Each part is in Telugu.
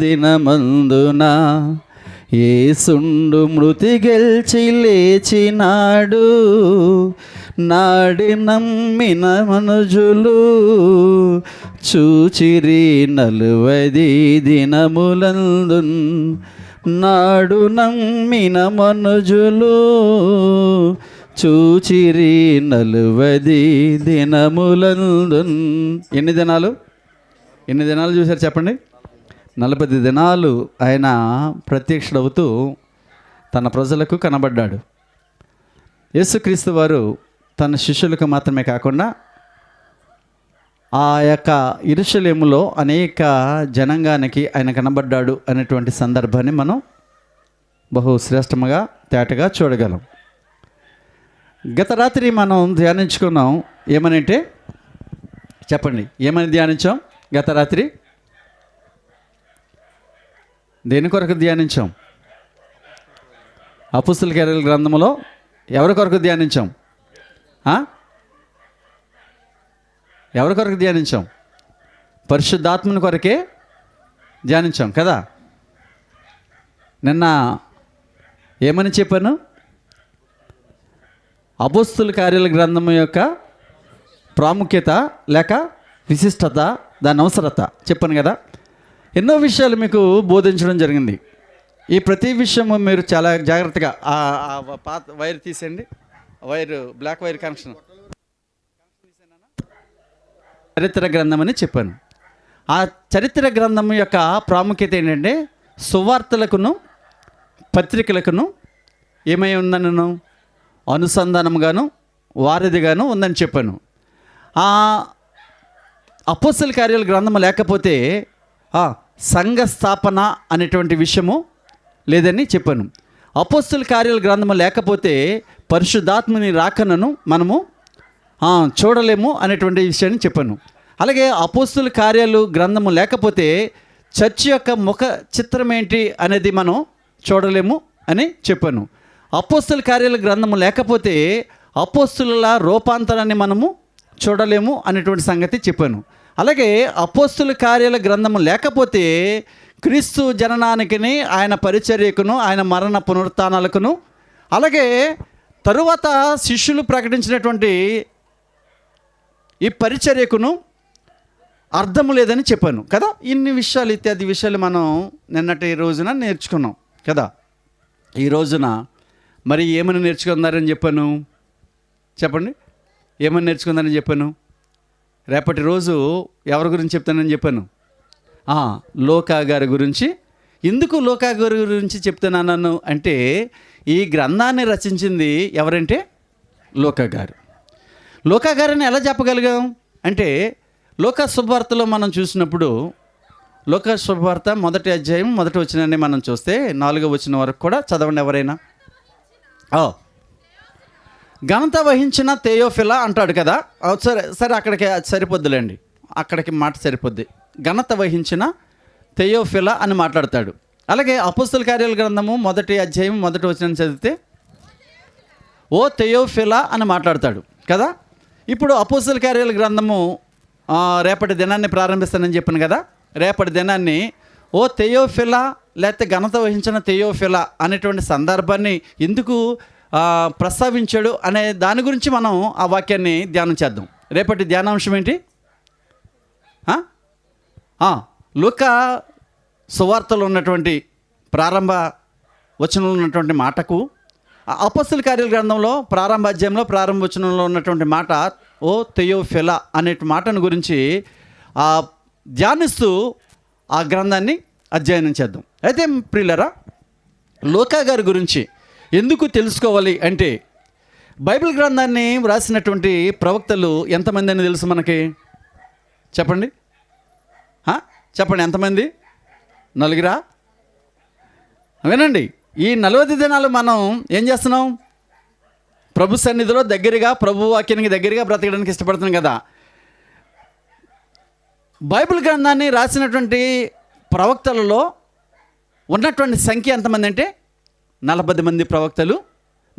దినమందున యేసుండు మృతి గెలిచి లేచినాడు. నాడి నమ్మిన మనుజులు చూచిరి 40 దినములందున్. నాడు నమ్మిన మనుజులు చూచిరి 40 దినములందున్. ఎన్ని దినాలు చూశారు చెప్పండి? 40 దినాలు ఆయన ప్రత్యక్షుడవుతూ తన ప్రజలకు కనబడ్డాడు. యేసుక్రీస్తు వారు తన శిష్యులకు మాత్రమే కాకుండా ఆ యొక్క యెరూషలేములో అనేక జనాంగానికి ఆయన కనబడ్డాడు అనేటువంటి సందర్భాన్ని మనం బహు శ్రేష్టముగా తేటగా చూడగలం. గత రాత్రి మనం ధ్యానించుకున్నాం. ఏమనంటే చెప్పండి, ఏమని ధ్యానించాం గత రాత్రి? దేని కొరకు ధ్యానించాం? అపోస్తలుల కార్యాల గ్రంథములో ఎవరి కొరకు ధ్యానించాం? ఎవరి కొరకు ధ్యానించాం? పరిశుద్ధాత్మని కొరకే ధ్యానించాం కదా. నిన్న ఏమని చెప్పాను? అపోస్తలుల కార్యాల గ్రంథం యొక్క ప్రాముఖ్యత లేక విశిష్టత, దాని అవసరత చెప్పాను కదా. ఎన్నో విషయాలు మీకు బోధించడం జరిగింది. ఈ ప్రతి విషయము మీరు చాలా జాగ్రత్తగా పాత వైర్ తీసేయండి, బ్లాక్ వైర్ కనెక్షన్. చరిత్ర గ్రంథం అని చెప్పాను. ఆ చరిత్ర గ్రంథం యొక్క ప్రాముఖ్యత ఏంటంటే సువార్తలకును పత్రికలకును ఏమై ఉందనను అనుసంధానంగాను వారధిగాను ఉందని చెప్పాను. ఆ అపోస్తలుల కార్యాల గ్రంథము లేకపోతే సంఘ స్థాపన అనేటువంటి విషయము లేదని చెప్పాను. అపోస్తలుల కార్యాల గ్రంథము లేకపోతే పరిశుద్ధాత్మని రాకనను మనము చూడలేము అనేటువంటి విషయాన్ని చెప్పాను. అలాగే అపోస్తలుల కార్యాలు గ్రంథము లేకపోతే చర్చ్ యొక్క ముఖ చిత్రం ఏంటి అనేది మనం చూడలేము అని చెప్పాను. అపోస్తలుల కార్యాల గ్రంథము లేకపోతే అపోస్తలుల రూపాంతరాన్ని మనము చూడలేము అనేటువంటి సంగతి చెప్పాను. అలాగే అపోస్తలుల కార్యాల గ్రంథము లేకపోతే క్రీస్తు జననానికిని, ఆయన పరిచర్యకును, ఆయన మరణ పునరుత్థానాలకును, అలాగే తరువాత శిష్యులు ప్రకటించినటువంటి ఈ పరిచర్యకును అర్థము లేదని చెప్పాను కదా. ఇన్ని విషయాలు, ఇత్యాది విషయాలు మనం నిన్నటి రోజున నేర్చుకున్నాం కదా. ఈ రోజున మరి ఏమని నేర్చుకున్నారని చెప్పాను? చెప్పండి, ఏమని నేర్చుకుందానని చెప్పాను? రేపటి రోజు ఎవరి గురించి చెప్తానని చెప్పాను? లోకా గారి గురించి. ఎందుకు లోకా గారి గురించి చెప్తున్నాను అంటే, ఈ గ్రంథాన్ని రచించింది ఎవరంటే లోకా గారు. లోకా గారిని ఎలా చెప్పగలిగాం అంటే, లోకా శుభవార్తలో మనం చూసినప్పుడు, లోకా శుభవార్త 1వ అధ్యాయం 1వ వచనాన్ని మనం చూస్తే 4వ వచనం వరకు కూడా చదవండి ఎవరైనా. ఘనత వహించిన తెయోఫిలా అంటాడు కదా. సరే అక్కడికి సరిపోద్దులేండి, అక్కడికి మాట సరిపోద్ది. ఘనత వహించిన తెయోఫిలా అని మాట్లాడతాడు. అలాగే అపోస్తలుల కార్యాల గ్రంథము 1వ అధ్యాయం 1వ వచనం చదివితే ఓ తెయోఫిలా అని మాట్లాడతాడు కదా. ఇప్పుడు అపోస్తలుల కార్యాల గ్రంథము రేపటి దినాన్ని ప్రారంభిస్తానని చెప్పాను కదా. రేపటి దినాన్ని ఓ తెయోఫిలా లేకపోతే ఘనత వహించిన తెయోఫిలా అనేటువంటి సందర్భాన్ని ఎందుకు ప్రస్తావించాడు అనే దాని గురించి మనం ఆ వాక్యాన్ని ధ్యానం చేద్దాం. రేపటి ధ్యానాంశం ఏంటి? లూకా సువార్తలో ఉన్నటువంటి ప్రారంభ వచనంలో ఉన్నటువంటి మాటకు, అపోస్తలుల కార్యాల గ్రంథంలో ప్రారంభ అధ్యాయంలో ప్రారంభ వచనంలో ఉన్నటువంటి మాట ఓ తెయోఫిలా అనే మాటను గురించి ధ్యానిస్తూ ఆ గ్రంథాన్ని అధ్యయనం చేద్దాం. అయితే ప్రియులరా, లోకా గారి గురించి ఎందుకు తెలుసుకోవాలి అంటే, బైబిల్ గ్రంథాన్ని వ్రాసినటువంటి ప్రవక్తలు ఎంతమంది అని తెలుసు మనకి? చెప్పండి, చెప్పండి ఎంతమంది? 4. వినండి, ఈ 40 దినాలు మనం ఏం చేస్తున్నాం? ప్రభు సన్నిధిలో దగ్గరగా, ప్రభు వాక్యానికి దగ్గరగా బ్రతకడానికి ఇష్టపడుతున్నాం కదా. బైబిల్ గ్రంథాన్ని రాసినటువంటి ప్రవక్తలలో ఉన్నటువంటి సంఖ్య ఎంతమంది అంటే 40 మంది ప్రవక్తలు.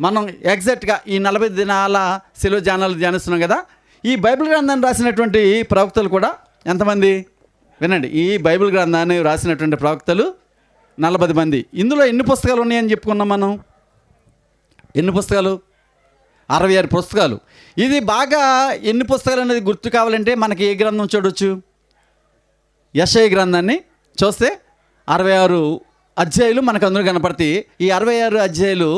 మనం ఎగ్జాక్ట్గా ఈ 40 దినాల శిలువ ధ్యానాలు ధ్యానిస్తున్నాం కదా. ఈ బైబిల్ గ్రంథాన్ని రాసినటువంటి ప్రవక్తలు కూడా ఎంతమంది? వినండి, ఈ బైబిల్ గ్రంథాన్ని రాసినటువంటి ప్రవక్తలు 40 మంది. ఇందులో ఎన్ని పుస్తకాలు ఉన్నాయని చెప్పుకున్నాం మనం? ఎన్ని పుస్తకాలు? 66 పుస్తకాలు. ఇది బాగా ఎన్ని పుస్తకాలు అనేది గుర్తు కావాలంటే మనకి ఏ గ్రంథం చూడవచ్చు? యెషయా గ్రంథాన్ని చూస్తే 66 అధ్యాయులు మనకు అందరూ కనపడతాయి. ఈ 66 అధ్యాయులు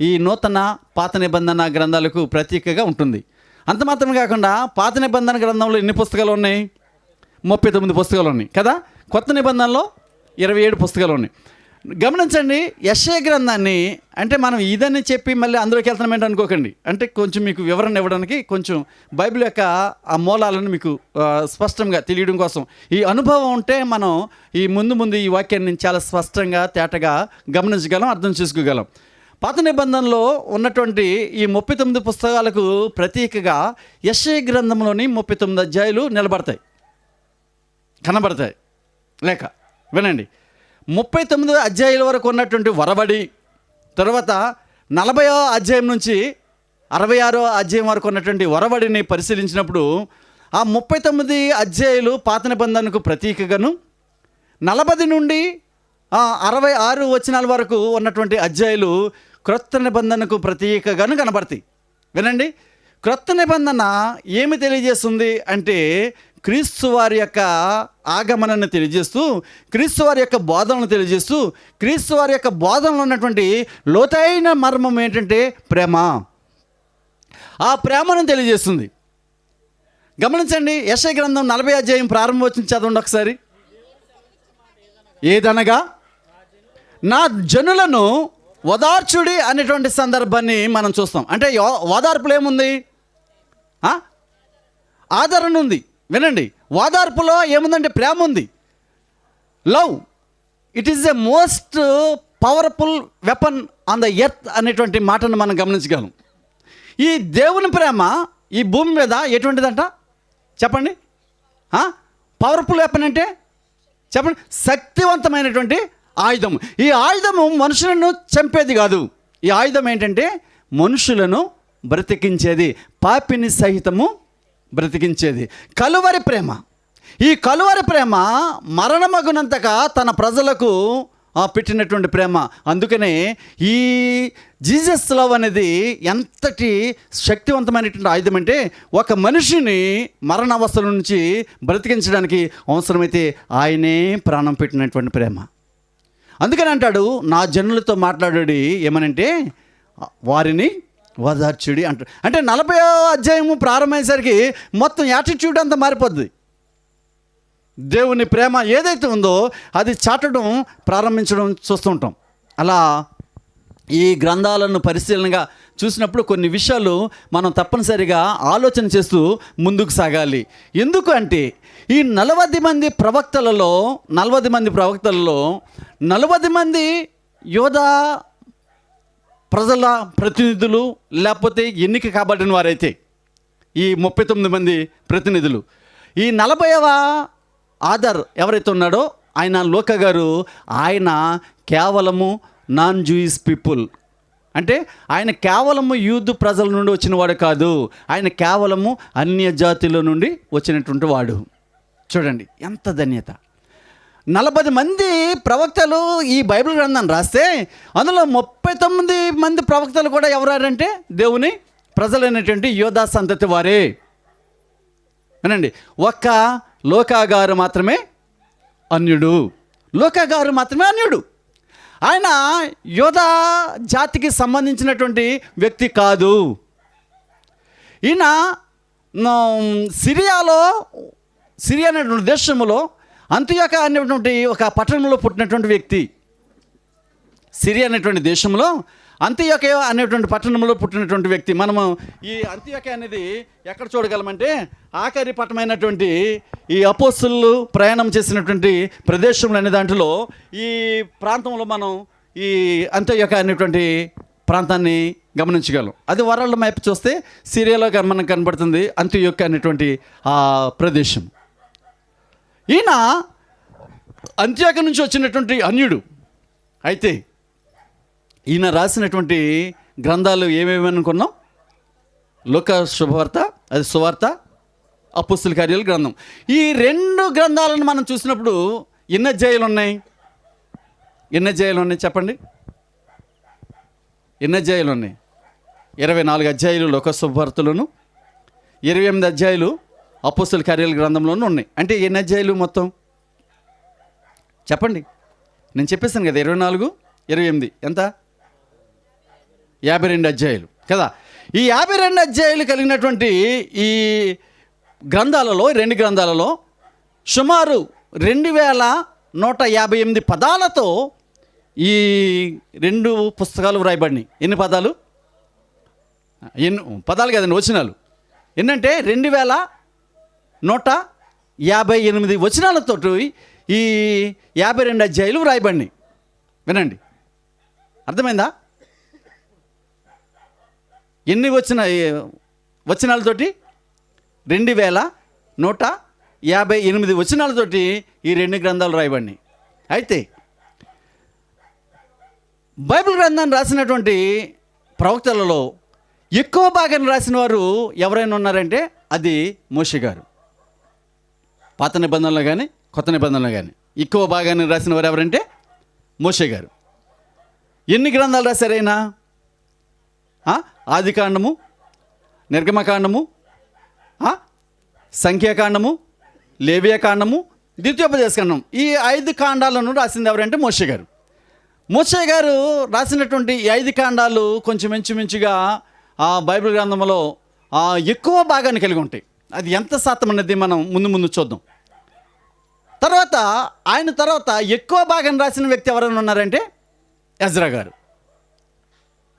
ఈ నూతన పాత నిబంధన గ్రంథాలకు ప్రతీకగా ఉంటుంది. అంత మాత్రమే కాకుండా పాత నిబంధన గ్రంథంలో ఎన్ని పుస్తకాలు ఉన్నాయి? 39 పుస్తకాలు ఉన్నాయి కదా. కొత్త నిబంధనలో 27 పుస్తకాలు ఉన్నాయి. గమనించండి, యెషయా గ్రంథాన్ని అంటే మనం ఇదని చెప్పి మళ్ళీ అందులోకి వెళ్తున్నామేంటి అనుకోకండి. అంటే కొంచెం మీకు వివరణ ఇవ్వడానికి, కొంచెం బైబిల్ యొక్క ఆ మూలాలను మీకు స్పష్టంగా తెలియడం కోసం, ఈ అనుభవం ఉంటే మనం ఈ ముందు ఈ వాక్యాన్ని చాలా స్పష్టంగా తేటగా గమనించగలం, అర్థం చేసుకోగలం. పాత నిబంధనలో ఉన్నటువంటి ఈ 39 పుస్తకాలకు ప్రతీకగా యెషయా గ్రంథంలోని 39 అధ్యాయులు కనబడతాయి. లేక వినండి, 39 అధ్యాయుల వరకు ఉన్నటువంటి వరబడి, తర్వాత 40వ అధ్యాయం నుంచి 66వ అధ్యాయం వరకు ఉన్నటువంటి వరబడిని పరిశీలించినప్పుడు ఆ 39 అధ్యాయులు పాత నిబంధనకు ప్రతీకగాను, 40 నుండి 66 వచనాల వరకు ఉన్నటువంటి అధ్యాయులు క్రొత్త నిబంధనకు ప్రతీకగాను కనబడతాయి. వినండి, క్రొత్త నిబంధన ఏమి తెలియజేస్తుంది అంటే క్రీస్తు వారి యొక్క ఆగమనాన్ని తెలియజేస్తూ, క్రీస్తు వారి యొక్క బోధనను తెలియజేస్తూ, క్రీస్తు వారి యొక్క బోధనలో ఉన్నటువంటి లోతైన మర్మం ఏంటంటే ప్రేమ. ఆ ప్రేమను తెలియజేస్తుంది. గమనించండి, యెషయా గ్రంథం 40 అధ్యాయం ప్రారంభం వచ్చి చదవండి ఒకసారి. ఏదనగా నా జనులను ఓదార్చుడి అనేటువంటి సందర్భాన్ని మనం చూస్తాం. అంటే ఓదార్పులో ఏముంది? ఆదరణ ఉంది. వినండి, ఓదార్పులో ఏముందంటే ప్రేమ ఉంది. Love, it is a most powerful weapon on the earth అనేటువంటి మాటను మనం గమనించగలం. ఈ దేవుని ప్రేమ ఈ భూమి మీద ఎటువంటిదంట చెప్పండి? పవర్ఫుల్ వెపన్ అంటే చెప్పండి, శక్తివంతమైనటువంటి ఆయుధం. ఈ ఆయుధము మనుషులను చంపేది కాదు. ఈ ఆయుధం ఏంటంటే మనుషులను బ్రతికించేది, పాపిని సహితము బ్రతికించేది. కలువరి ప్రేమ. ఈ కలువరి ప్రేమ మరణమగునంతగా తన ప్రజలకు పెట్టినటువంటి ప్రేమ. అందుకనే ఈ జీసస్ లవ్ అనేది ఎంతటి శక్తివంతమైనటువంటి ఆయుధం అంటే ఒక మనిషిని మరణావస్థల నుంచి బ్రతికించడానికి అవసరమైతే ఆయనే ప్రాణం పెట్టినటువంటి ప్రేమ. అందుకని అంటాడు, నా జనులతో మాట్లాడాడు ఏమనంటే వారిని ఓదార్చుడి అంటాడు. అంటే 40వ అధ్యాయము ప్రారంభమయ్యేసరికి మొత్తం యాటిట్యూడ్ అంతా మారిపోద్ది. దేవుని ప్రేమ ఏదైతే ఉందో అది చాటడం ప్రారంభించడం చూస్తుంటాం. అలా ఈ గ్రంథాలను పరిశీలనగా చూసినప్పుడు కొన్ని విషయాలు మనం తప్పనిసరిగా ఆలోచన చేస్తూ ముందుకు సాగాలి. ఎందుకు అంటే ఈ 40 మంది ప్రవక్తలలో 40 మంది యోధా ప్రజల ప్రతినిధులు, లేకపోతే ఎన్నిక కాబడిన వారైతే ఈ 39 మంది ప్రతినిధులు. ఈ 40వ ఆధార్ ఎవరైతే ఉన్నాడో ఆయన లోక గారు, ఆయన కేవలము నాన్ జూయిష్ పీపుల్, అంటే ఆయన కేవలము యూదు ప్రజల నుండి వచ్చిన వాడు కాదు, ఆయన కేవలము అన్య జాతిలో నుండి వచ్చినటువంటి వాడు. చూడండి ఎంత ధన్యత. 40 మంది ప్రవక్తలు ఈ బైబిల్ గ్రంథాన్ని రాస్తే అందులో 39 మంది ప్రవక్తలు కూడా ఎవరంటే దేవుని ప్రజలైనటువంటి యోధా సంతతి వారే. వినండి, ఒక్క లోకా గారు మాత్రమే అన్యుడు. ఆయన యోధా జాతికి సంబంధించినటువంటి వ్యక్తి కాదు. ఈయన సిరియా అనేటువంటి దేశంలో అంతియోక అనేటువంటి ఒక పట్టణంలో పుట్టినటువంటి వ్యక్తి. సిరియా అనేటువంటి దేశంలో అంతియోక అనేటువంటి పట్టణంలో పుట్టినటువంటి వ్యక్తి. మనము ఈ అంతియోక అనేది ఎక్కడ చూడగలమంటే ఆఖరి పట్టణమైనటువంటి ఈ అపోస్తలులు ప్రయాణం చేసినటువంటి ప్రదేశంలో అనే దాంట్లో ఈ ప్రాంతంలో మనం ఈ అంతియోక అనేటువంటి ప్రాంతాన్ని గమనించగలం. అది వరల్డ్ మ్యాప్ చూస్తే సిరియాలో మనకు కనబడుతుంది అంతియోక అనేటువంటి ఆ ప్రదేశం. ఈయన అంత్యోక నుంచి వచ్చినటువంటి అన్యుడు. అయితే ఈయన రాసినటువంటి గ్రంథాలు ఏమేమి అనుకున్నాం? లూకా శుభవార్త, అది సువార్త, అపోస్తుల కార్యాల గ్రంథం. ఈ 2 గ్రంథాలను మనం చూసినప్పుడు ఎన్ని అధ్యాయాలు ఉన్నాయి? చెప్పండి. ఎన్ని అధ్యాయాలు ఉన్నాయి? 24 అధ్యాయాలు లోక శుభవార్తలోను, 28 అధ్యాయాలు అపోస్తుల కార్యాల గ్రంథంలోనూ ఉన్నాయి. అంటే ఎన్ని అధ్యాయాలు మొత్తం చెప్పండి? నేను చెప్పేసాను కదా, 24, 28 ఎంత? 52 అధ్యాయాలు కదా. ఈ 52 అధ్యాయాలు కలిగినటువంటి ఈ గ్రంథాలలో, 2 గ్రంథాలలో సుమారు 2158 పదాలతో ఈ 2 పుస్తకాలు వ్రాయబడినాయి. ఎన్ని పదాలు? పదాలు కదండి, వచనాలు. ఏంటంటే 2158 వచనాలతో ఈ 52 అధ్యాయులు వ్రాయబడినాయి. వినండి, అర్థమైందా? ఎన్ని వచనాలతోటి? 2158 వచనాలతోటి ఈ 2 గ్రంథాలు రాయబడినాయి. అయితే బైబిల్ గ్రంథాన్ని రాసినటువంటి ప్రవక్తలలో ఎక్కువ భాగాన్ని రాసిన వారు ఎవరైనా ఉన్నారంటే అది మోషే గారు. పాత నిబంధనలో కానీ కొత్త నిబంధనలో కానీ ఎక్కువ భాగాన్ని రాసిన వారు ఎవరంటే మోషే గారు. ఎన్ని గ్రంథాలు రాశారైనా? ఆదికాండము, నిర్గమకాండము, సంఖ్యాకాండము, లేవియాకాండము, ద్వితీయోపదేశకాండం, ఈ 5 కాండాలను రాసింది ఎవరంటే మోషే గారు. మోషే గారు రాసినటువంటి ఈ 5 కాండాలు కొంచెం ఇంచుమించుగా ఆ బైబిల్ గ్రంథంలో ఎక్కువ భాగాన్ని కలిగి ఉంటాయి. అది ఎంత శాతం అనేది మనం ముందు చూద్దాం. ఆయన తర్వాత ఎక్కువ భాగాన్ని రాసిన వ్యక్తి ఎవరైనా ఉన్నారంటే ఎజ్రా గారు.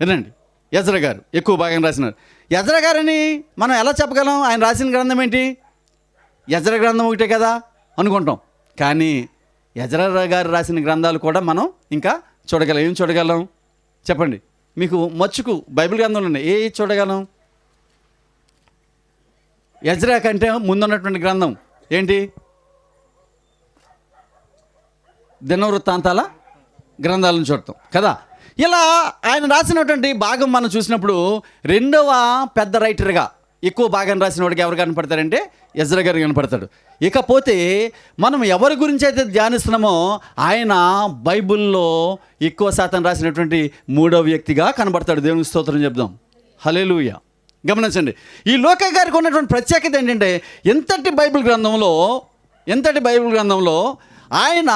వినండి, ఎజ్రా గారు ఎక్కువ భాగం రాసినారు. ఎజ్రా గారని మనం ఎలా చెప్పగలం? ఆయన రాసిన గ్రంథం ఏంటి? ఎజ్రా గ్రంథం ఒకటే కదా అనుకుంటాం. కానీ ఎజ్రా గారు రాసిన గ్రంథాలు కూడా మనం ఇంకా చూడగలం. ఏం చూడగలం చెప్పండి? మీకు మచ్చుకు బైబిల్ గ్రంథంలో ఉన్నాయి. ఏ చూడగలం? ఎజ్రా కంటే ముందున్నటువంటి గ్రంథం ఏంటి? దినవృత్తాంతాల గ్రంథాలను చూడతాం కదా. ఇలా ఆయన రాసినటువంటి భాగం మనం చూసినప్పుడు 2వ పెద్ద రైటర్గా ఎక్కువ భాగాన్ని రాసిన వాడికి ఎవరు కనపడతారంటే ఎజ్రా గారు కనపడతాడు. ఇకపోతే మనం ఎవరి గురించి అయితే ధ్యానిస్తున్నామో ఆయన బైబిల్లో ఎక్కువ శాతం రాసినటువంటి 3వ వ్యక్తిగా కనబడతాడు. దేవునికి స్తోత్రం చెప్దాం. హల్లెలూయా. గమనించండి, ఈ లోక గారికి ఉన్నటువంటి ప్రత్యేకత ఏంటంటే ఎంతటి బైబిల్ గ్రంథంలో ఆయన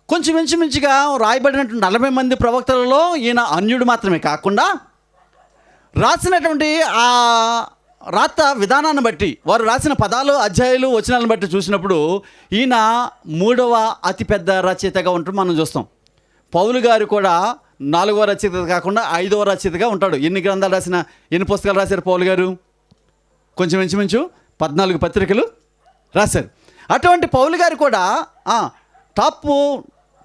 కొంచెం ఇంచుమించుగా రాయబడినటువంటి 40 మంది ప్రవక్తలలో ఈయన అన్యుడు మాత్రమే కాకుండా రాసినటువంటి ఆ రాత విధానాన్ని బట్టి, వారు రాసిన పదాలు, అధ్యాయులు, వచనాలను బట్టి చూసినప్పుడు ఈయన 3వ అతిపెద్ద రచయితగా ఉంటాడు మనం చూస్తాం. పౌలు గారు కూడా 4వ రచయిత కాకుండా 5వ రచయితగా ఉంటాడు. ఎన్ని పుస్తకాలు రాశారు పౌలు గారు? కొంచెం ఇంచుమించు 14 పత్రికలు రాశారు. అటువంటి పౌలు గారు కూడా టాప్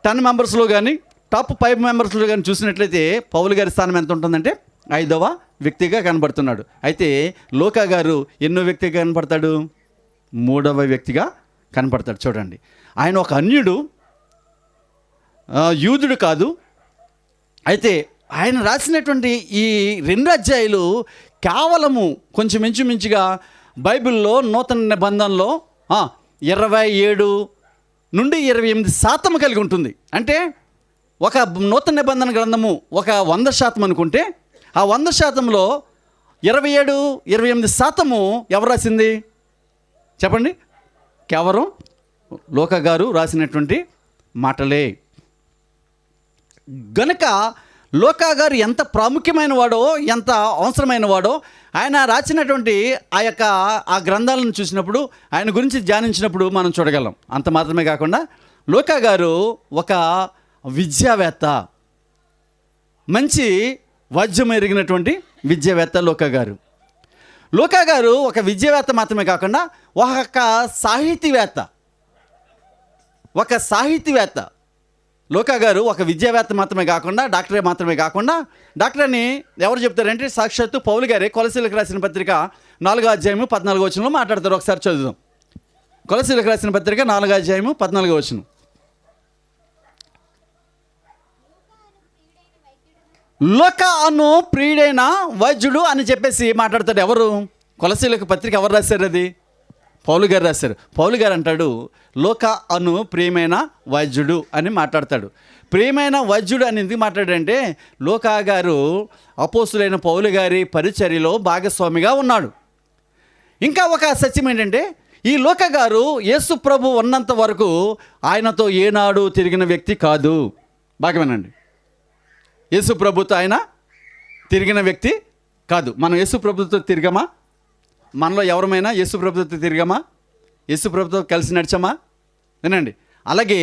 10 మెంబర్స్లో కానీ టాప్ 5 మెంబర్స్లో కానీ చూసినట్లయితే పౌలు గారి స్థానం ఎంత ఉంటుందంటే 5వ వ్యక్తిగా కనబడుతున్నాడు. అయితే లోకా గారు ఎన్నో వ్యక్తిగా కనపడతాడు? 3వ వ్యక్తిగా కనపడతాడు. చూడండి, ఆయన ఒక అన్యుడు, యూదుడు కాదు. అయితే ఆయన రాసినటువంటి ఈ 2 అధ్యాయులు కేవలము కొంచెం ఇంచుమించుగా బైబిల్లో నూతన నిబంధనలో 27 నుండి 28% కలిగి ఉంటుంది. అంటే ఒక నూతన నిబంధన గ్రంథము ఒక 100% అనుకుంటే ఆ 100%లో 27-28% ఎవరు రాసింది చెప్పండి? కేవలం లోకా గారు రాసినటువంటి మాటలే. గనుక లోకా గారు ఎంత ప్రాముఖ్యమైన వాడో, ఎంత అవసరమైన వాడో ఆయన రాసినటువంటి ఆ గ్రంథాలను చూసినప్పుడు, ఆయన గురించి ధ్యానించినప్పుడు మనం చూడగలం. అంత మాత్రమే కాకుండా లోకా గారు ఒక విద్యావేత్త, మంచి వాద్యం ఎరిగినటువంటి విద్యావేత్త లోకా గారు. లోకా గారు ఒక విద్యావేత్త మాత్రమే కాకుండా ఒక సాహితీవేత్త. లోకా గారు ఒక విద్యావేత్త మాత్రమే కాకుండా, డాక్టర్ అని ఎవరు చెప్తారంటే సాక్షాత్తు పౌలు గారే కొలసీలకు రాసిన పత్రిక 4వ అధ్యాయము 14వ వచనంలో మాట్లాడతారు. ఒకసారి చదువుదాం. కొలసీలకు రాసిన పత్రిక 4వ అధ్యాయము 14వ వచనం. లోక అను ప్రియుడైన వైద్యుడు అని చెప్పేసి మాట్లాడతాడు. ఎవరు? కొలసీలకు పత్రిక ఎవరు రాశారు? అది పౌలు గారు రాశారు. పౌలు గారు అంటాడు, లోక అను ప్రియమైన వైద్యుడు అని మాట్లాడతాడు. ప్రియమైన వైద్యుడు అని ఎందుకు మాట్లాడాడంటే, లోకా గారు అపోస్తులైన పౌలు గారి పరిచర్యలో భాగస్వామిగా ఉన్నాడు. ఇంకా ఒక సత్యం ఏంటంటే, ఈ లోక గారు యేసు ప్రభు ఉన్నంత వరకు ఆయనతో ఏనాడు తిరిగిన వ్యక్తి కాదు. బాగా వినండి, యేసు ప్రభుతో ఆయన తిరిగిన వ్యక్తి కాదు. మనం యేసు ప్రభుతో తిరిగామా? మనలో ఎవరమైనా యేసు ప్రభుతో తిరిగామా? యేసు ప్రభుతో కలిసి నడిచామా? వినండి. అలాగే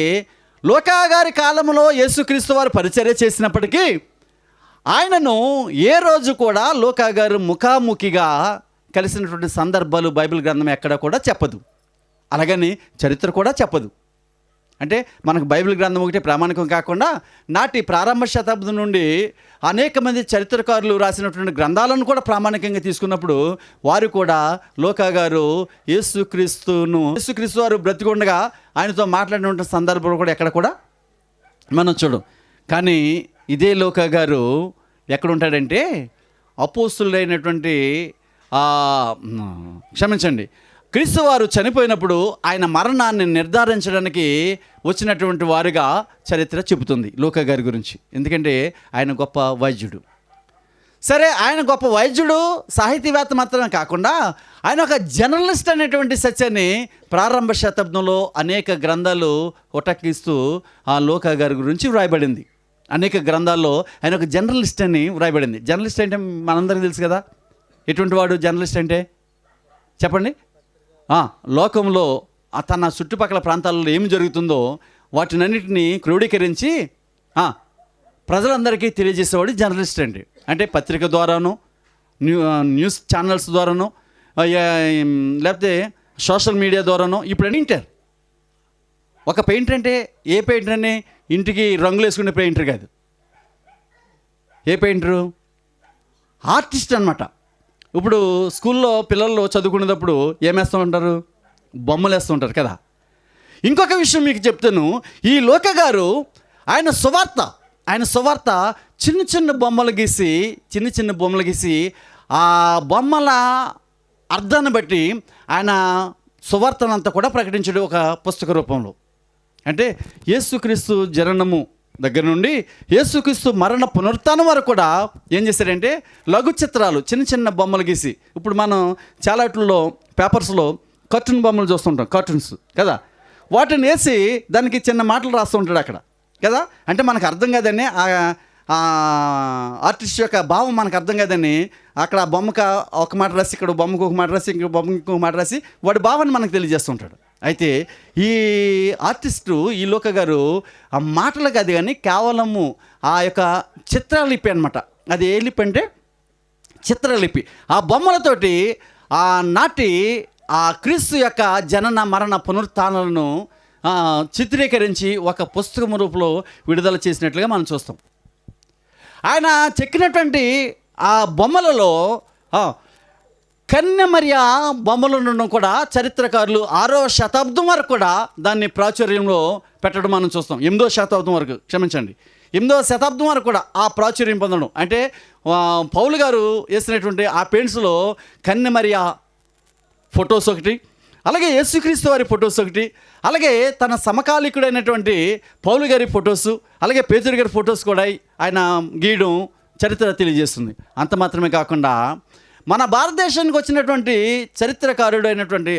లోకా గారి కాలంలో యేసుక్రీస్తు వారు పరిచర్య చేసినప్పటికీ ఆయనను ఏ రోజు కూడా లోకా గారు ముఖాముఖిగా కలిసినటువంటి సందర్భాలు బైబిల్ గ్రంథం ఎక్కడ కూడా చెప్పదు. అలాగని చరిత్ర కూడా చెప్పదు. అంటే మనకు బైబిల్ గ్రంథం ఒకటి ప్రామాణికం కాకుండా నాటి ప్రారంభ శతాబ్దం నుండి అనేక మంది చరిత్రకారులు రాసినటువంటి గ్రంథాలను కూడా ప్రామాణికంగా తీసుకున్నప్పుడు వారు కూడా లోకా గారు యేసుక్రీస్తు వారు బ్రతికుండగా ఆయనతో మాట్లాడిన సందర్భాలు కూడా ఎక్కడ కూడా మనం చూడం. కానీ ఇదే లోకా గారు ఎక్కడ ఉంటాడంటే, అపోస్తులైనటువంటి క్షమించండి, క్రీస్తు వారు చనిపోయినప్పుడు ఆయన మరణాన్ని నిర్ధారించడానికి వచ్చినటువంటి వారుగా చరిత్ర చెబుతుంది లోకా గారి గురించి. ఎందుకంటే ఆయన గొప్ప వైద్యుడు. సరే, ఆయన గొప్ప వైద్యుడు, సాహితీవేత్త మాత్రమే కాకుండా ఆయన ఒక జర్నలిస్ట్ అనేటువంటి సత్యాన్ని ప్రారంభ శతాబ్దంలో అనేక గ్రంథాలు ఉటకిస్తూ ఆ లోకా గారి గురించి వ్రాయబడింది. అనేక గ్రంథాల్లో ఆయన ఒక జర్నలిస్ట్ అని వ్రాయబడింది. జర్నలిస్ట్ అంటే మనందరికీ తెలుసు కదా. ఎటువంటి వాడు జర్నలిస్ట్ అంటే చెప్పండి? లోకంలో తన చుట్టుపక్కల ప్రాంతాల్లో ఏమి జరుగుతుందో వాటినన్నిటినీ క్రోడీకరించి ప్రజలందరికీ తెలియజేసేవాడు జర్నలిస్ట్ అండి. అంటే పత్రిక ద్వారాను, న్యూస్ ఛానల్స్ ద్వారాను, లేకపోతే సోషల్ మీడియా ద్వారాను. ఇప్పుడు పెయింటర్, ఒక పెయింటర్ అంటే ఏ పెయింటర్ అని ఇంటికి రంగులు వేసుకునే పెయింటర్ కాదు. ఏ పెయింటరు? ఆర్టిస్ట్ అన్నమాట. ఇప్పుడు స్కూల్లో పిల్లలు చదువుకునేటప్పుడు ఏం వేస్తూ ఉంటారు? బొమ్మలు వేస్తూ ఉంటారు కదా. ఇంకొక విషయం మీకు చెప్తాను. ఈ లోకా గారు ఆయన సువార్త చిన్న చిన్న బొమ్మలు గీసి ఆ బొమ్మల అర్థాన్ని బట్టి ఆయన సువార్తనంతా కూడా ప్రకటించడు ఒక పుస్తక రూపంలో. అంటే యేసుక్రీస్తు జననము దగ్గర నుండి యేసుక్రీస్తు మరణ పునరుత్థానం వరకు కూడా ఏం చేశారంటే లఘు చిత్రాలు, చిన్న చిన్న బొమ్మలు గీసి, ఇప్పుడు మనం చాలా వాటిల్లో పేపర్స్లో కార్టూన్ బొమ్మలు చూస్తుంటాం, కార్టూన్స్ కదా, వాటిని వేసి దానికి చిన్న మాటలు రాస్తూ ఉంటాడు అక్కడ కదా. అంటే మనకు అర్థం కాదని, ఆర్టిస్ట్ యొక్క భావం మనకు అర్థం కాదని అక్కడ బొమ్మకు ఒక మాట రాసి, ఇక్కడ బొమ్మకు ఒక మాట రాసి, ఇంకో బొమ్మకు ఇంకొక మాట రాసి వాడి భావాన్ని మనకు తెలియజేస్తుంటాడు. అయితే ఈ ఆర్టిస్టు ఈ లోకా గారు ఆ మాటలు కాదు కానీ కేవలము ఆ యొక్క చిత్రలిపి అనమాట. అది ఏ లిపి అంటే చిత్రలిపి. ఆ బొమ్మలతోటి ఆ నాటి ఆ క్రీస్తు యొక్క జనన మరణ పునరుత్థానాలను చిత్రీకరించి ఒక పుస్తకం రూపంలో విడుదల చేసినట్లుగా మనం చూస్తాం. ఆయన చెక్కినటువంటి ఆ బొమ్మలలో కన్యమరియా బొమ్మలను కూడా చరిత్రకారులు 6వ శతాబ్దం వరకు కూడా దాన్ని ప్రాచుర్యంలో పెట్టడం మనం చూస్తాం. 8వ శతాబ్దం వరకు, క్షమించండి, 8వ శతాబ్దం వరకు కూడా ఆ ప్రాచుర్యం పొందడం. అంటే పౌలు గారు వేసినటువంటి ఆ పెయింట్స్లో కన్యమరియా ఫొటోస్ ఒకటి, అలాగే యేసుక్రీస్తు వారి ఫొటోస్ ఒకటి, అలాగే తన సమకాలికుడైనటువంటి పౌలు గారి ఫొటోసు, అలాగే పేతురు గారి ఫొటోస్ కూడా ఆయన గీయడం చరిత్ర తెలియజేస్తుంది. అంత మాత్రమే కాకుండా మన భారతదేశానికి వచ్చినటువంటి చరిత్రకారుడు అయినటువంటి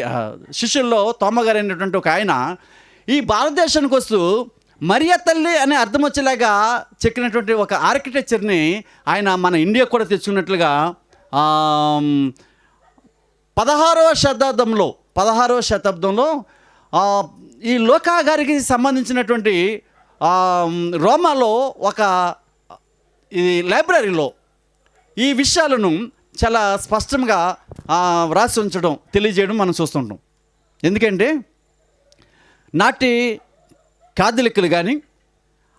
శిష్యుల్లో తోమగారు అయినటువంటి ఒక ఆయన ఈ భారతదేశానికి వస్తూ మరియ తల్లి అనే అర్థం వచ్చేలాగా చెక్కినటువంటి ఒక ఆర్కిటెక్చర్ని ఆయన మన ఇండియా కూడా తెచ్చుకున్నట్లుగా 16వ శతాబ్దంలో ఈ లోకా గారికి సంబంధించినటువంటి రోమాలో ఒక ఈ లైబ్రరీలో ఈ విషయాలను చాలా స్పష్టంగా వ్రాసి ఉంచడం, తెలియజేయడం మనం చూస్తుంటాం. ఎందుకంటే నాటి కాథలిక్కులు కానీ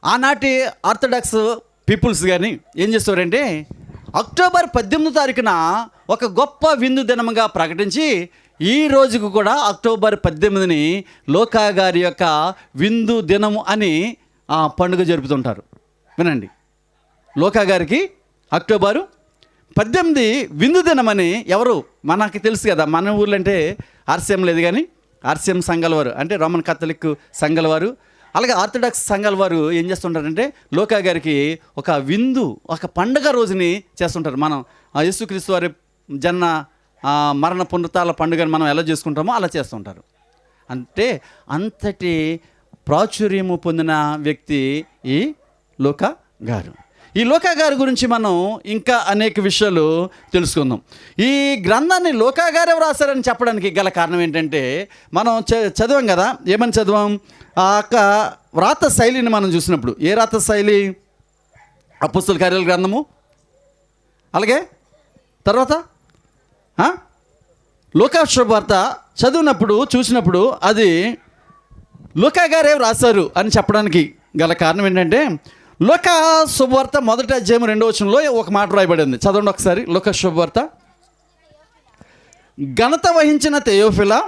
ఆనాటి ఆర్థడాక్స్ పీపుల్స్ కానీ ఏం చేస్తారంటే అక్టోబర్ 18వ తారీఖున ఒక గొప్ప విందు దినముగా ప్రకటించి ఈ రోజుకు కూడా అక్టోబర్ 18ని లోకా గారి యొక్క విందు దినము అని పండుగ జరుపుతుంటారు. వినండి, లోకా గారికి అక్టోబరు 18 విందు దినమని ఎవరు మనకి తెలుసు కదా, మన ఊర్లో అంటే ఆర్సీఎం లేదు కానీ ఆర్సీఎం సంఘాల వారు అంటే రోమన్ కాథలిక్ సంఘాల వారు, అలాగే ఆర్థడాక్స్ సంఘాల వారు ఏం చేస్తుంటారంటే లోకా గారికి ఒక విందు, ఒక పండుగ రోజుని చేస్తుంటారు. మనం యేసుక్రీస్తు వారి జన్మ మరణ పునరుత్థాన పండుగను మనం ఎలా చేసుకుంటామో అలా చేస్తుంటారు. అంటే అంతటి ప్రాచుర్యము పొందిన వ్యక్తి ఈ లోకా గారు. ఈ లోకా గారి గురించి మనం ఇంకా అనేక విషయాలు తెలుసుకుందాం. ఈ గ్రంథాన్ని లోకా గారు ఎవరు రాశారని చెప్పడానికి గల కారణం ఏంటంటే, మనం చదివాం కదా, ఏమని చదివాం? ఆ యొక్క వ్రాత శైలిని మనం చూసినప్పుడు, ఏ వ్రాత శైలి? అపోస్తలుల కార్యాల గ్రంథము, అలాగే తర్వాత లూకా శుభవార్త చదివినప్పుడు చూసినప్పుడు అది లూకా గారే రాశారు అని చెప్పడానికి గల కారణం ఏంటంటే, లూకా శుభవార్త 1వ అధ్యాయం 2వ వచనంలో ఒక మాట రాయబడింది. చదవండి ఒకసారి. లూకా శుభవార్త. ఘనత వహించిన తెయోఫిలా,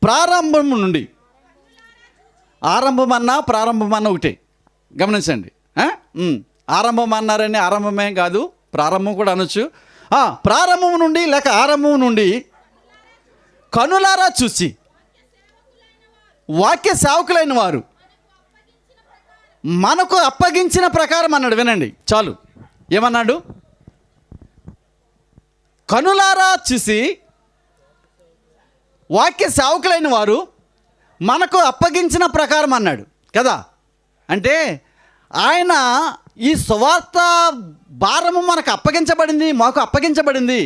ప్రారంభం నుండి, ఆరంభమన్నా ప్రారంభమన్నా ఒకటే, గమనించండి. ఆరంభం అన్నారని ఆరంభమే కాదు, ప్రారంభం కూడా అనొచ్చు. ప్రారంభం నుండి లేక ఆరంభం నుండి కనులారా చూసి వాక్య సేవకులైన వారు మనకు అప్పగించిన ప్రకారం అన్నాడు. వినండి చాలు. ఏమన్నాడు? కనులారా చూసి వాక్య సేవకులైన వారు మనకు అప్పగించిన ప్రకారం అన్నాడు కదా. అంటే ఆయన ఈ సువార్త భారము మనకు అప్పగించబడింది, మాకు అప్పగించబడింది.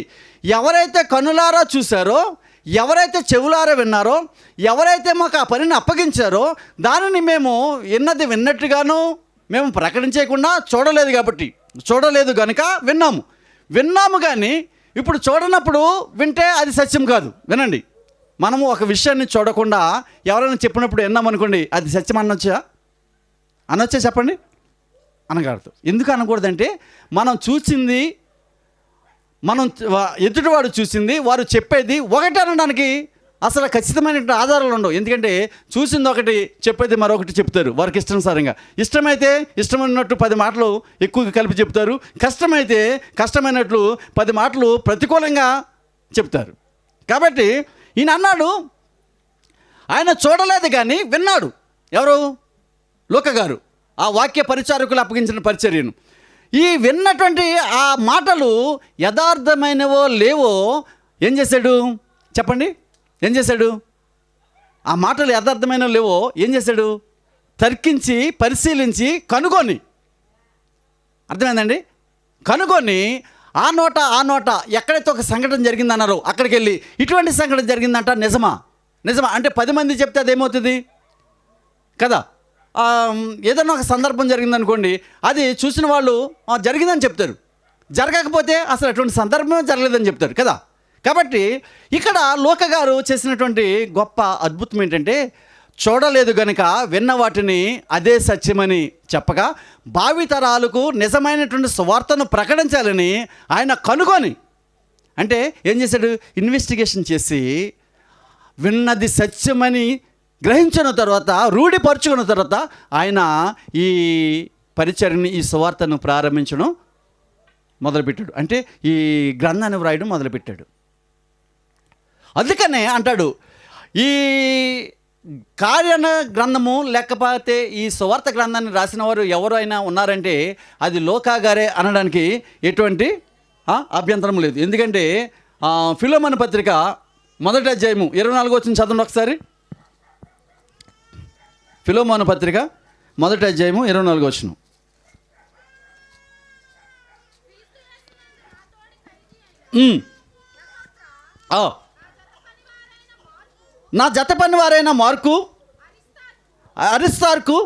ఎవరైతే కనులారా చూశారో, ఎవరైతే చెవులారా విన్నారో, ఎవరైతే మాకు ఆ పనిని అప్పగించారో, దానిని మేము విన్నట్టుగాను మేము ప్రకటించకుండా చూడలేదు కనుక విన్నాము కానీ ఇప్పుడు చూడనప్పుడు వింటే అది సత్యం కాదు. వినండి, మనము ఒక విషయాన్ని చూడకుండా ఎవరైనా చెప్పినప్పుడు విన్నామనుకోండి, అది సత్యం అనొచ్చా చెప్పండి? అనకూడదు. ఎందుకు అనకూడదంటే, మనం చూసింది, మనం ఎదుటివాడు చూసింది, వారు చెప్పేది ఒకటి అనడానికి అసలు ఖచ్చితమైన ఆధారాలు ఉండవు. ఎందుకంటే చూసింది ఒకటి, చెప్పేది మరొకటి చెప్తారు వారికి ఇష్టానుసారంగా. ఇష్టమైతే ఇష్టమైనట్టు 10 మాటలు ఎక్కువగా కలిపి చెప్తారు, కష్టమైనట్లు 10 మాటలు ప్రతికూలంగా చెప్తారు. కాబట్టి ఈయన అన్నాడు, ఆయన చూడలేదు కానీ విన్నాడు. ఎవరు? లూకా గారు ఆ వాక్య పరిచారకులు అప్పగించిన పరిచర్యను. ఈ విన్నటువంటి ఆ మాటలు యథార్థమైనవో లేవో ఏం చేశాడు చెప్పండి? ఏం చేశాడు? ఆ మాటలు యథార్థమైనవో లేవో ఏం చేశాడు? తర్కించి, పరిశీలించి, కనుగొని, అర్థమైందండి? కనుగొని ఆ నోట ఎక్కడైతే ఒక సంఘటన జరిగిందన్నారో అక్కడికి వెళ్ళి ఇటువంటి సంఘటన జరిగిందంట, నిజమా అంటే 10 మంది చెప్తే అదేమవుతుంది కదా. ఏదైనా ఒక సందర్భం జరిగిందనుకోండి, అది చూసిన వాళ్ళు జరిగిందని చెప్తారు, జరగకపోతే అసలు అటువంటి సందర్భమే జరగలేదని చెప్తారు కదా. కాబట్టి ఇక్కడ లూకా గారు చేసినటువంటి గొప్ప అద్భుతం ఏంటంటే, చూడలేదు గనుక విన్న వాటిని అదే సత్యమని చెప్పగా భావితరాలకు నిజమైనటువంటి సువార్తను ప్రకటించాలని ఆయన కనుగొని, అంటే ఏం చేశాడు? ఇన్వెస్టిగేషన్ చేసి విన్నది సత్యమని గ్రహించిన తర్వాత, రూఢిపరుచుకున్న తర్వాత ఆయన ఈ పరిచర్ని, ఈ సువార్తను ప్రారంభించడం మొదలుపెట్టాడు. అంటే ఈ గ్రంథాన్ని వ్రాయడం మొదలుపెట్టాడు. అందుకనే అంటాడు, ఈ కార్యన గ్రంథము లేకపోతే ఈ సువార్త గ్రంథాన్ని రాసిన వారు ఎవరైనా ఉన్నారంటే అది లూకా గారే అనడానికి ఎటువంటి అభ్యంతరం లేదు. ఎందుకంటే ఫిలోమోను పత్రిక 1వ అధ్యాయము 24వ వచనం చదవండి ఒకసారి. ఫిలోమోను పత్రిక 1వ అధ్యాయము 24వ వచనం. నా జత పని వారైన మార్కు, అరిస్తార్కు,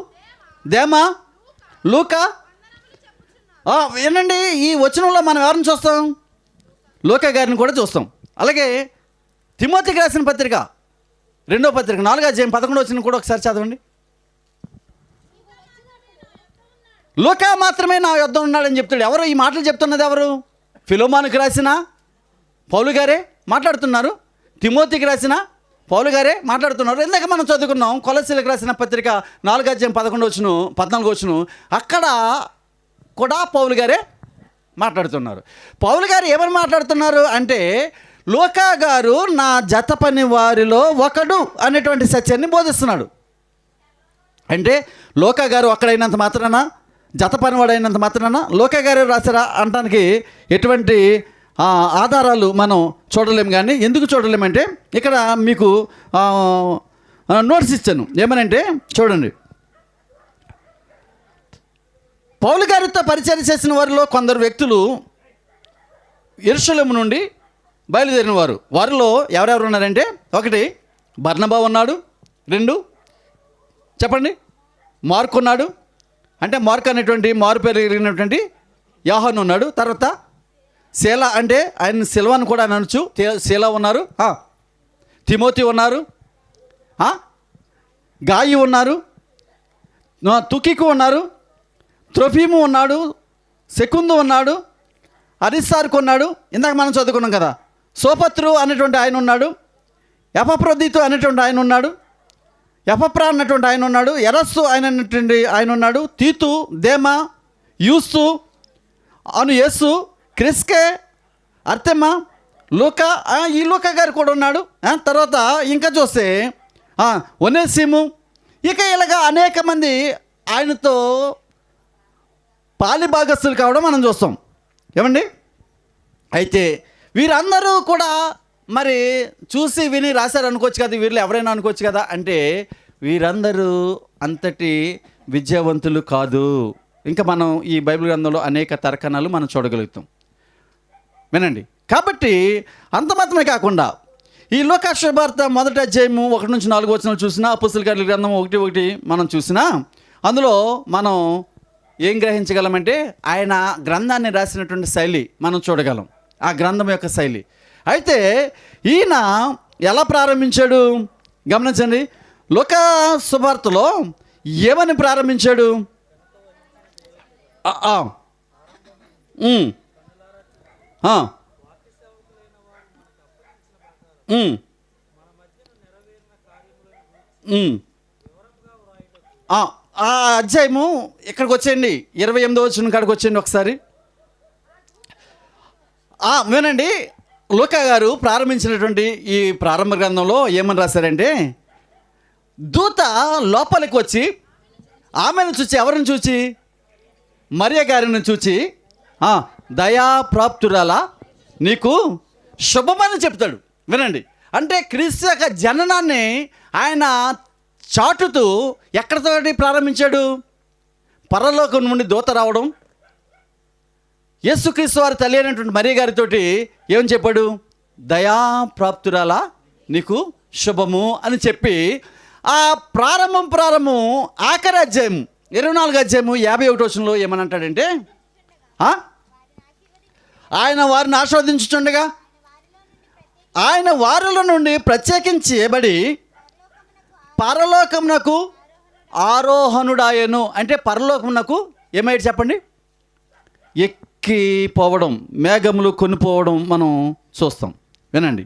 దేమా, లూకా. వినండి, ఈ వచనంలో మనం ఎవరిని చూస్తాం? లూకా గారిని కూడా చూస్తాం. అలాగే తిమోతికి రాసిన పత్రిక 2వ పత్రిక 4వ అధ్యాయం 11వ వచనం కూడా ఒకసారి చదవండి. లూకా మాత్రమే నా యొద్ద ఉన్నాడని చెప్తాడు. ఎవరు ఈ మాటలు చెప్తున్నది? ఎవరు? ఫిలోమోనుకి రాసిన పౌలు గారే మాట్లాడుతున్నారు, తిమోతికి రాసిన పౌలు గారే మాట్లాడుతున్నారు. ఇందాక మనం చదువుకున్నాం కొలస్సీలకు రాసిన పత్రిక 4వ అధ్యాయం 14వ వచనం 14వ వచనం, అక్కడ కూడా పౌలు గారే మాట్లాడుతున్నారు. పౌలు గారు ఏమని మాట్లాడుతున్నారు అంటే, లూకా గారు నా జత పని వారిలో ఒకడు అనేటువంటి సత్యాన్ని బోధిస్తున్నాడు. అంటే లూకా గారు ఒక్కడైనంత మాత్రాన, జత పనివాడైనంత మాత్రాన లూకా గారు రాశారా అనడానికి ఎటువంటి ఆధారాలు మనం చూడలేము. కానీ ఎందుకు చూడలేమంటే, ఇక్కడ మీకు నోట్స్ ఇచ్చాను. ఏమనంటే చూడండి, పౌలు గారితో పరిచయం చేసిన వారిలో కొందరు వ్యక్తులు యెరూషలేము నుండి బయలుదేరిన వారు. వారిలో ఎవరెవరు ఉన్నారంటే, 1 బర్నబా ఉన్నాడు, 2 చెప్పండి మార్కు ఉన్నాడు, అంటే మార్కు అనేటువంటి మారు పేరు కలిగినటువంటి యోహాను ఉన్నాడు. తర్వాత శీల, అంటే ఆయన సిల్వాను కూడా అనొచ్చు, శీల ఉన్నారు, తిమోతి ఉన్నారు, గాయి ఉన్నారు, తుకికు ఉన్నారు, త్రోఫీము ఉన్నాడు, సెకుందు ఉన్నాడు, అరిస్సార్కు ఉన్నాడు, ఇందాక మనం చదువుకున్నాం కదా, సోపత్రు అనేటువంటి ఆయన ఉన్నాడు, ఎపఫ్రోదితు అనేటువంటి ఆయన ఉన్నాడు, ఎపఫ్రా అన్నటువంటి ఆయన ఉన్నాడు, ఎరస్సు అయినటువంటి ఆయన ఉన్నాడు, తీతు, దేమా, యూసు అను యేసు, క్రిస్కే, అర్తెమ, లూకా, ఈ లూకా గారు కూడా ఉన్నాడు. తర్వాత ఇంకా చూస్తే ఒనేసిము, ఇక ఇలాగా అనేక మంది ఆయనతో పాలిభాగస్తులు కావడం మనం చూస్తాం. ఏమండి, అయితే వీరందరూ కూడా మరి చూసి విని రాశారు అనుకోవచ్చు కదా, వీళ్ళు ఎవరైనా అనుకోవచ్చు కదా. అంటే వీరందరూ అంతటి విద్యావంతులు కాదు. ఇంకా మనం ఈ బైబిల్ గ్రంథంలో అనేక తర్కణాలు మనం చూడగలుగుతాం. వినండి, కాబట్టి అంత మాత్రమే కాకుండా ఈ లూకా శుభవార్త 1వ అధ్యాయము 1 నుంచి 4 వచనాలు చూసినా, అపోస్తలుల కార్యాల గ్రంథం 1:1 మనం చూసినా, అందులో మనం ఏం గ్రహించగలమంటే ఆయన గ్రంథాన్ని రాసినటువంటి శైలి మనం చూడగలం, ఆ గ్రంథం యొక్క శైలి. అయితే ఈయన ఎలా ప్రారంభించాడు గమనించండి. లూకా సువార్తలో ఏమని ప్రారంభించాడు? ఆ అధ్యాయము ఇక్కడికి వచ్చేయండి, 28వ వచనం కాడికి వచ్చేయండి ఒకసారి. వినండి, లూకా గారు ప్రారంభించినటువంటి ఈ ప్రారంభ గ్రంథంలో ఏమని రాశారంటే, దూత లోపలికి వచ్చి ఆమెను చూచి, ఎవరిని చూచి? మరియ గారిని చూచి, దయాప్రాప్తురాలా నీకు శుభమని చెప్తాడు. వినండి, అంటే క్రీస్తు యొక్క జననాన్ని ఆయన చాటుతూ ఎక్కడితోటి ప్రారంభించాడు? పరలోకం నుండి దూత రావడం, యేసుక్రీస్తు వారి తల్లి అయినటువంటి మరియ గారితోటి ఏమని చెప్పాడు? దయాప్రాప్తురాలా నీకు శుభము అని చెప్పి, ఆ ప్రారంభం ఆఖరి అధ్యాయం 24వ అధ్యాయము 51వ వచనంలో ఏమని అంటాడంటే, ఆయన వారిని ఆశీర్వదించుచుండగా ఆయన వారిలో నుండి ప్రత్యేకించబడి పరలోకమునకు ఆరోహణుడాయను. అంటే పరలోకమునకు ఏమైతే చెప్పండి? ఎక్కిపోవడం, మేఘములు కొనిపోవడం మనం చూస్తాం. వినండి,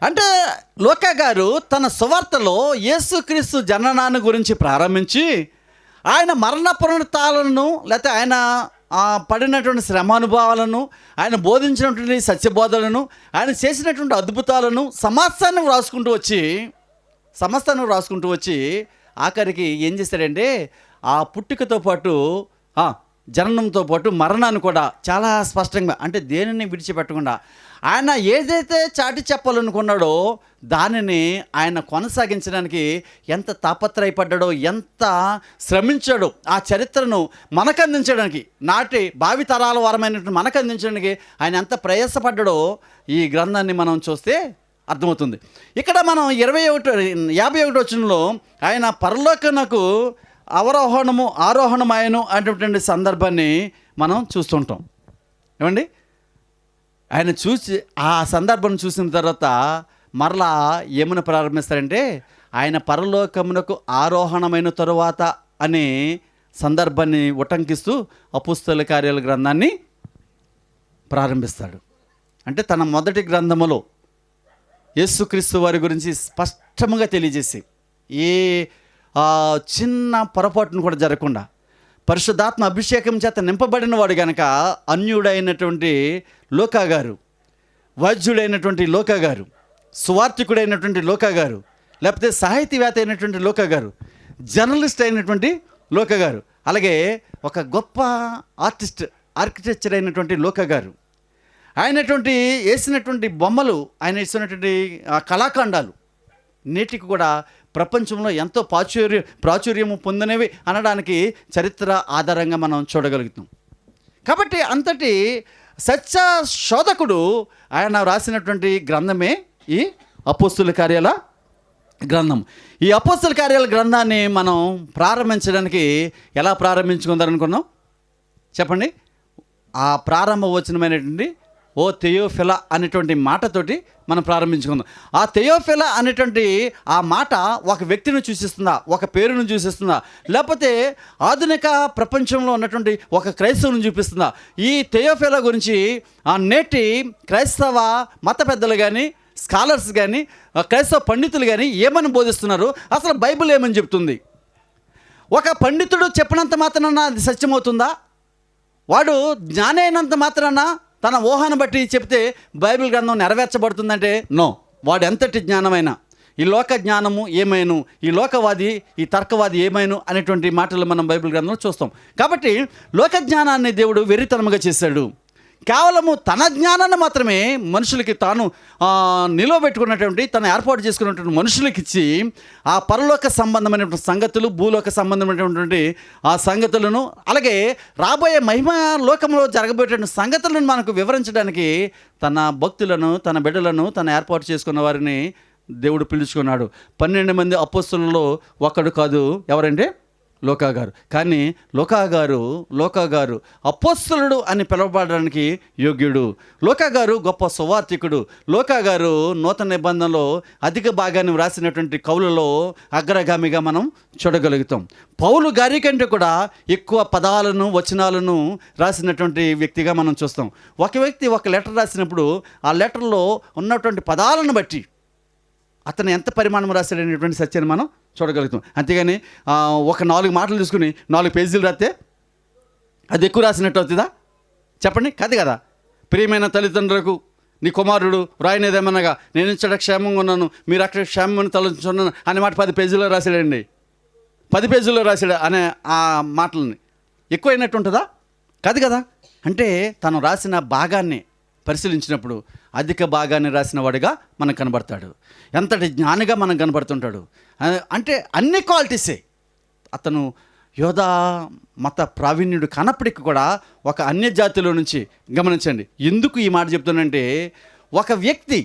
అంటే లూకా గారు తన సువార్తలో యేసుక్రీస్తు జననాన్ని గురించి ప్రారంభించి, ఆయన మరణ పునరుత్థానాలను, లేకపోతే ఆయన పడినటువంటి శ్రమానుభవాలను, ఆయన బోధించినటువంటి సత్యబోధలను, ఆయన చేసినటువంటి అద్భుతాలను సమస్తాన్ని రాసుకుంటూ వచ్చి ఆఖరికి ఏం చేశాడంటే, ఆ పుట్టుకతో పాటు జననంతో పాటు మరణాన్ని కూడా చాలా స్పష్టంగా, అంటే దేనిని విడిచిపెట్టకుండా ఆయన ఏదైతే చాటి చెప్పాలనుకున్నాడో దానిని ఆయన కొనసాగించడానికి ఎంత తాపత్రయపడ్డాడో, ఎంత శ్రమించాడో, ఆ చరిత్రను మనకు అందించడానికి, నాటి భావి తరాల వారమైనటువంటి మనకు అందించడానికి ఆయన ఎంత ప్రయాసపడ్డాడో ఈ గ్రంథాన్ని మనం చూస్తే అర్థమవుతుంది. ఇక్కడ మనం 51వ వచనంలో ఆయన పరలోకమునకు ఆరోహణమాయను అనేటువంటి సందర్భాన్ని మనం చూస్తుంటాం. ఏమండి, ఆయన చూసి ఆ సందర్భం చూసిన తర్వాత మరలా ఏమని ప్రారంభిస్తారంటే, ఆయన పరలోకమునకు ఆరోహణమైన తరువాత అనే సందర్భాన్ని ఉటంకిస్తూ అపోస్తలుల కార్యాల గ్రంథాన్ని ప్రారంభిస్తాడు. అంటే తన మొదటి గ్రంథములో యేసుక్రీస్తు వారి గురించి స్పష్టంగా తెలియజేసి, ఏ చిన్న పొరపాటును కూడా జరగకుండా పరిశుద్ధాత్మ అభిషేకం చేత నింపబడిన వాడు గనక అన్యుడైనటువంటి లోకా గారు, వైద్యుడైనటువంటి లోకా గారు, సువార్థికుడైనటువంటి లోకా గారు, లేకపోతే సాహితీవేత్త అయినటువంటి లోకా గారు, జర్నలిస్ట్ అయినటువంటి లోకా గారు, అలాగే ఒక గొప్ప ఆర్కిటెక్చర్ అయినటువంటి లోకా గారు, ఆయనటువంటి వేసినటువంటి బొమ్మలు, ఆయన వేసినటువంటి కళాఖండాలు నేటికి కూడా ప్రపంచంలో ఎంతో ప్రాచుర్యము పొందినవి అనడానికి చరిత్ర ఆధారంగా మనం చూడగలుగుతాం. కాబట్టి అంతటి సత్య శోధకుడు ఆయన రాసినటువంటి గ్రంథమే ఈ అపోస్తుల కార్యాల గ్రంథం. ఈ అపోస్తుల కార్యాల గ్రంథాన్ని మనం ప్రారంభించడానికి ఎలా ప్రారంభించుకుందారనుకున్నాం చెప్పండి? ఆ ప్రారంభ వచనమైనటువంటి ఓ థెయోఫిల అనేటువంటి మాటతోటి మనం ప్రారంభించుకుందాం. ఆ థెయోఫిల అనేటువంటి ఆ మాట ఒక వ్యక్తిని సూచిస్తుందా, ఒక పేరును సూచిస్తుందా, లేకపోతే ఆధునిక ప్రపంచంలో ఉన్నటువంటి ఒక క్రైస్తవుని చూపిస్తుందా? ఈ థెయోఫిల గురించి నేటి క్రైస్తవ మత పెద్దలు కానీ, స్కాలర్స్ కానీ, క్రైస్తవ పండితులు కానీ ఏమని బోధిస్తున్నారు? అసలు బైబిల్ ఏమని చెప్తుంది? ఒక పండితుడు చెప్పినంత మాత్రాన అది సత్యమవుతుందా? వాడు జ్ఞాని అయినంత మాత్రాన తన ఊహను బట్టి చెప్తే బైబిల్ గ్రంథం నెరవేర్చబడుతుందంటే నో. వాడు ఎంతటి జ్ఞానమైనా, ఈ లోక జ్ఞానము ఏమైను, ఈ లోకవాది, ఈ తర్కవాది ఏమైను అనేటువంటి మాటలు మనం బైబిల్ గ్రంథంలో చూస్తాం. కాబట్టి లోక జ్ఞానాన్ని దేవుడు వెర్రితనముగా చేశాడు. కేవలము తన జ్ఞానాన్ని మాత్రమే మనుషులకి తాను నిలవబెట్టుకున్నటువంటి, తను ఏర్పాటు చేసుకున్నటువంటి మనుషులకి ఇచ్చి ఆ పరలోక సంబంధమైనటువంటి సంగతులు, భూలోక సంబంధమైనటువంటి ఆ సంగతులను, అలాగే రాబోయే మహిమ లోకంలో జరగబోయేటువంటి సంగతులను మనకు వివరించడానికి తన భక్తులను, తన బిడ్డలను, తను ఏర్పాటు చేసుకున్న వారిని దేవుడు పిలుచుకున్నాడు. 12 మంది అపోస్తలులలో ఒక్కడు కాదు. ఎవరంటే? లోకా గారు. కానీ లోకా గారు అపోస్తలుడు అని పిలువబడడానికి యోగ్యుడు. లోకా గారు గొప్ప సువార్థికుడు. లోకా గారు నూతన నిబంధనలో అధిక భాగాన్ని వ్రాసినటువంటి కవులలో అగ్రగామిగా మనం చూడగలుగుతాం. పౌలు గారి కంటే కూడా ఎక్కువ పదాలను, వచనాలను రాసినటువంటి వ్యక్తిగా మనం చూస్తాం. ఒక వ్యక్తి ఒక లెటర్ రాసినప్పుడు ఆ లెటర్లో ఉన్నటువంటి పదాలను బట్టి అతను ఎంత పరిమాణం రాశాడనేటువంటి సత్యాన్ని మనం చూడగలుగుతాం. అంతేగాని ఒక 4 మాటలు తీసుకుని 4 పేజీలు రాస్తే అది ఎక్కువ రాసినట్టు అవుతుందా చెప్పండి? కాదు కదా. ప్రియమైన తల్లిదండ్రులకు నీ కుమారుడు వ్రాయనేదేమనగా నేను ఇక్కడ క్షేమంగా ఉన్నాను, మీరు అక్కడ క్షేమం తలుచున్నాను అనే మాట 10 పేజీల్లో రాశాడండి. 10 పేజీల్లో రాశాడు అనే ఆ మాటలని ఎక్కువైనట్టు ఉంటుందా? కాదు కదా. అంటే తను రాసిన భాగాన్ని పరిశీలించినప్పుడు అధిక భాగాన్ని రాసిన వాడిగా మనకు కనబడతాడు. ఎంతటి జ్ఞానిగా మనం కనబడుతుంటాడు. అంటే అన్ని క్వాలిటీసే. అతను యోధా మత ప్రావీణ్యుడు కానప్పటికీ కూడా ఒక అన్య జాతిలో నుంచి, గమనించండి ఎందుకు ఈ మాట చెప్తానంటే, ఒక వ్యక్తి,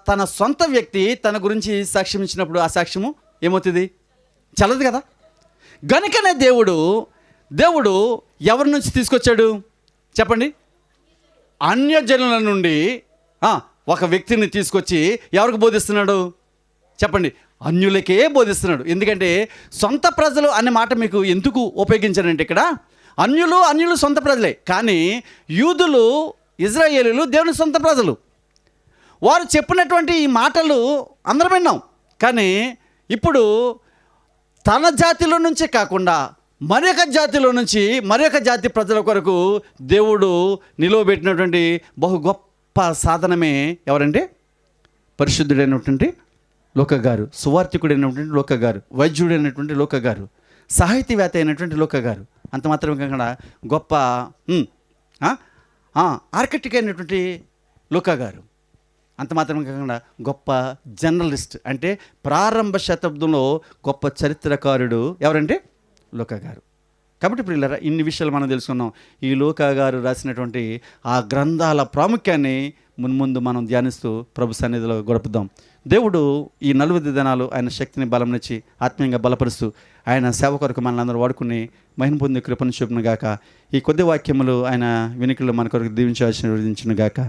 తన సొంత వ్యక్తి తన గురించి సాక్ష్యం ఇచ్చినప్పుడు ఆ సాక్ష్యము ఏమవుతుంది? చల్లదు కదా. గనుకనే దేవుడు ఎవరి నుంచి తీసుకొచ్చాడు చెప్పండి? అన్యజనుల నుండి ఒక వ్యక్తిని తీసుకొచ్చి ఎవరికి బోధిస్తున్నాడు చెప్పండి? అన్యులకే బోధిస్తున్నాడు. ఎందుకంటే సొంత ప్రజలు అనే మాట మీకు ఎందుకు ఉపయోగించారంటే, ఇక్కడ అన్యులు సొంత ప్రజలే, కానీ యూదులు, ఇజ్రాయేలీలు దేవుని సొంత ప్రజలు. వారు చెప్పినటువంటి ఈ మాటలు అందరం విన్నాం. కానీ ఇప్పుడు తన జాతిలో నుంచే కాకుండా మరొక జాతిలో నుంచి మరొక జాతి ప్రజల కొరకు దేవుడు నిలువబెట్టినటువంటి బహు గొప్ప సాధనమే ఎవరంటే? పరిశుద్ధుడైనటువంటి లోకా గారు, సువార్థికుడైనటువంటి లోకా గారు, వైద్యుడైనటువంటి లోకా గారు, సాహితీవేత్త అయినటువంటి లోకా గారు. అంత మాత్రమే కాకుండా గొప్ప ఆర్కిటెక్ట్ అయినటువంటి లోకా గారు. అంత మాత్రమే కాకుండా గొప్ప జర్నలిస్ట్, అంటే ప్రారంభ శతాబ్దంలో గొప్ప చరిత్రకారుడు ఎవరంటే? లోకా గారు. కాబట్టి ఇప్పుడు ఇలా ఇన్ని విషయాలు మనం తెలుసుకున్నాం. ఈ లోకా గారు రాసినటువంటి ఆ గ్రంథాల ప్రాముఖ్యాన్ని మున్ముందు మనం ధ్యానిస్తూ ప్రభు సన్నిధిలో గడుపుదాం. దేవుడు ఈ 40 దినాలు ఆయన శక్తిని బలంనిచ్చి ఆత్మీయంగా బలపరుస్తూ ఆయన సేవ కొరకు మనల్ని వాడుకుని మహిమ పొంది కృపను చూపును గాక. ఈ కొద్ది వాక్యములు ఆయన వినికిలో మన కొరకు దీవించాల్సిన గాక.